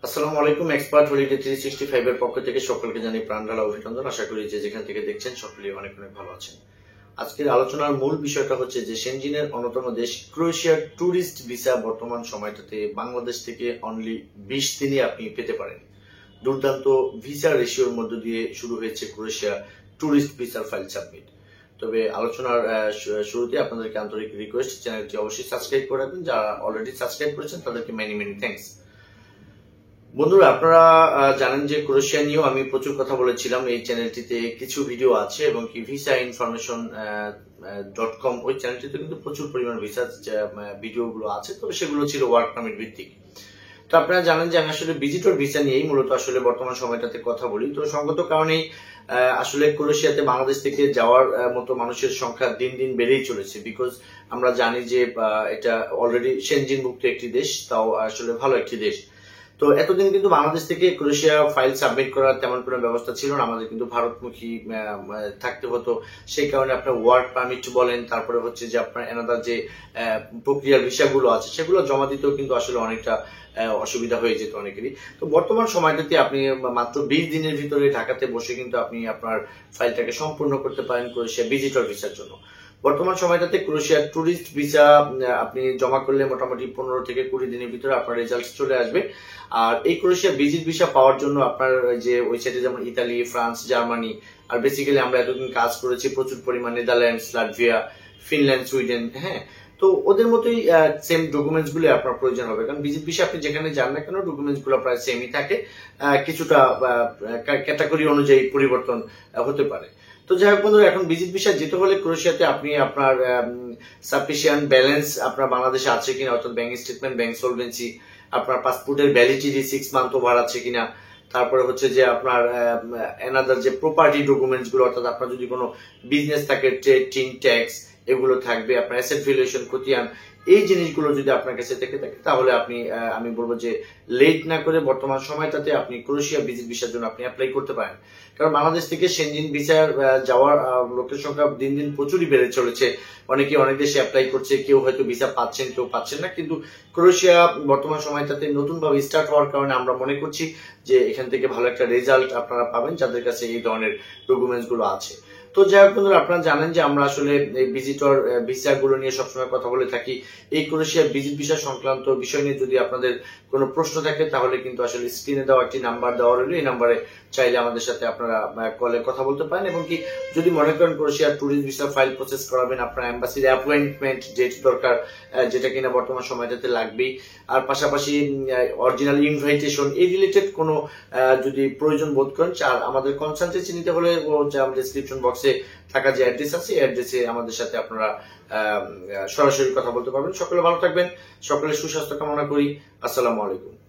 আসসালামু আলাইকুম। Expert holiday 365 এর পক্ষ থেকে সকলকে জানাই প্রাণঢালা অভিনন্দন। আশা করি যে যেখান থেকে দেখছেন সকলেই অনেক অনেক ভালো আছেন। আজকের আলোচনার মূল বিষয়টা হচ্ছে যে সেনজেনের অন্যতম দেশ ক্রোয়েশিয়ার ট্যুরিস্ট ভিসা বর্তমান সময়টাতে বাংলাদেশ থেকে অনলি 20 দিনে আপনি পেতে পারেন। দুর্দান্ত ভিসা রেশিওর মধ্য দিয়ে শুরু হয়েছে ক্রোয়েশিয়া ট্যুরিস্ট ভিসার ফাইল সাবমিট। তবে আলোচনার শুরুতে আপনাদেরকে আন্তরিক রিকোয়েস্ট, চ্যানেলটি অবশ্যই সাবস্ক্রাইব করে রাখবেন। যারা অলরেডি সাবস্ক্রাইব করেছেন তাদেরকে মেনি থ্যাঙ্কস। বন্ধুরা, আপনারা জানেন যে ক্রোয়েশিয়া নিয়েও আমি প্রচুর কথা বলেছিলাম। এই চ্যানেলটিতে কিছু ভিডিও আছে এবং কি ভিসা ইনফরমেশন .com ওই চ্যানেলটিতে কিন্তু প্রচুর পরিমাণ ভিসা ভিডিওগুলো আছে, তবে সেগুলো ছিল ওয়ার্ক পারমিট ভিত্তিক। তো আপনারা জানেন যে আমি আসলে ভিজিটর ভিসা নিয়েই মূলত আসলে বর্তমান সময়টাতে কথা বলি। তো সঙ্গত কারণেই আসলে ক্রোয়েশিয়াতে বাংলাদেশ থেকে যাওয়ার মতো মানুষের সংখ্যা দিন দিন বেড়েই চলেছে। বিকজ আমরা জানি যে এটা অলরেডি সেনজেন মুক্ত একটি দেশ, তাও আসলে ভালো একটি দেশ। তো এতদিন কিন্তু বাংলাদেশ থেকে ক্রোয়েশিয়া ফাইল সাবমিট করার তেমন কোনো ব্যবস্থা ছিল না, আমাদের কিন্তু ভারতমুখী থাকতে হতো। সেই কারণে আপনার ওয়ার্ক পারমিট বলেন, তারপরে হচ্ছে যে আপনার এনাদার যে প্রক্রিয়ার ভিসাগুলো আছে সেগুলো জমা দিতেও কিন্তু আসলে অনেকটা অসুবিধা হয়ে যেত অনেকেরই। তো বর্তমান সময়টাতে আপনি মাত্র 20 দিনের ভিতরে ঢাকাতে বসে কিন্তু আপনি আপনার ফাইলটাকে সম্পূর্ণ করতে পারেন ক্রোয়েশিয়া ভিজিটর ভিসার জন্য। বর্তমান সময়টাতে ক্রোয়েশিয়ার ট্যুরিস্ট ভিসা আপনি জমা করলে মোটামুটি 15 থেকে 20 দিনের ভিতরে আপনার রেজাল্ট চলে আসবে। আর এই ক্রোয়েশিয়া ভিজিট ভিসা পাওয়ার জন্য আপনার যে ওয়েবসাইটে যেমন ইতালি, ফ্রান্স, জার্মানি, আর বেসিক্যালি আমরা এতদিন কাজ করেছি প্রচুর পরিমাণে নেদারল্যান্ডস, লাটভিয়া, ফিনল্যান্ড, সুইডেন, হ্যাঁ, তো ওদের মতোই সেম ডকুমেন্টস গুলো আপনার প্রয়োজন হবে। কারণ ভিজিট ভিসা আপনি যেখানে যান না কেন ডকুমেন্টস গুলো প্রায় সেমই থাকে, কিছুটা ক্যাটাগরি অনুযায়ী পরিবর্তন হতে পারে। তো যাই হোক বন্ধুরা, এখন ভিজিট ভিসা যেতে হলে ক্রোয়েশিয়াতে আপনি আপনার সাফিসিয়েন্ট ব্যালেন্স আপনার বাংলাদেশে আছে কিনা, অর্থাৎ ব্যাংক স্টেটমেন্ট, ব্যাংক সলভেন্সি, আপনার পাসপোর্টের ভ্যালিডিটি 6 মান্থ ওভার আছে কিনা, তারপরে হচ্ছে যে আপনার এনাদার যে প্রপার্টি ডকুমেন্টস গুলো, অর্থাৎ আপনার যদি কোনো বিজনেস থাকে, ট্রেড, টিন, ট্যাক্স, এগুলো থাকবে, আপনার অ্যাসেট ভ্যালুয়েশন, খতিয়ান, এই জিনিসগুলো যদি আপনার কাছে থেকে থাকে তাহলে আপনি আমি বলবো যে লেট না করে বর্তমান সময়টাতে আপনি ক্রোয়েশিয়া ভিজিট ভিসার জন্য আপনি অ্যাপ্লাই করতে পারেন। কারণ বাংলাদেশ থেকে সেনজেন ভিসার যাওয়ার লোকের সংখ্যা দিন দিন প্রচুরই বেড়ে চলেছে। অনেকে অনেক দেশে অ্যাপ্লাই করছে, কেউ হয়তো ভিসা পাচ্ছেন, কেউ পাচ্ছেন না। কিন্তু ক্রোয়েশিয়া বর্তমান সময়টাতে নতুন ভাবে স্টার্ট হওয়ার কারণে আমরা মনে করছি যে এখান থেকে ভালো একটা রেজাল্ট আপনারা পাবেন যাদের কাছে এই ধরনের ডকুমেন্টস গুলো আছে। তো যাই হোক বন্ধুরা, আপনারা জানেন যে আমরা আসলে এই ভিজিটর ভিসা গুলো নিয়ে সবসময় কথা বলে থাকি। এই ক্রোয়েশিয়া ভিজিট ভিসা সংক্রান্ত বিষয় নিয়ে যদি আপনাদের কোনো প্রশ্ন থাকে তাহলে কিন্তু আসলে স্ক্রিনে দেওয়া একটি নাম্বার দেওয়া রইল, এই নাম্বারে চাইলে আমাদের সাথে আপনারা কলে কথা বলতে পারেন। এবং কি যদি মনে করেন Croatia tourist visa file process করাবেন, আপনার এম্বাসির অ্যাপয়েন্টমেন্ট ডেট দরকার, যেটা কিনা বর্তমান সময়টাতে লাগবেই। আর পাশাপাশি অরিজিনাল ইনভাইটেশন, এই রিলেটেড কোনো যদি প্রয়োজন বোধ করেন, আর আমাদের কনসালটেন্সি নিতে হলে আমাদের ডেসক্রিপশন বক্সে থাকা যে অ্যাড্রেস আছে এই অ্যাড্রেসে আমাদের সাথে আপনারা সরাসরি কথা বলতে পারবেন। সকলে ভালো থাকবেন, সকলের সুস্বাস্থ্য কামনা করি। আসসালামু আলাইকুম।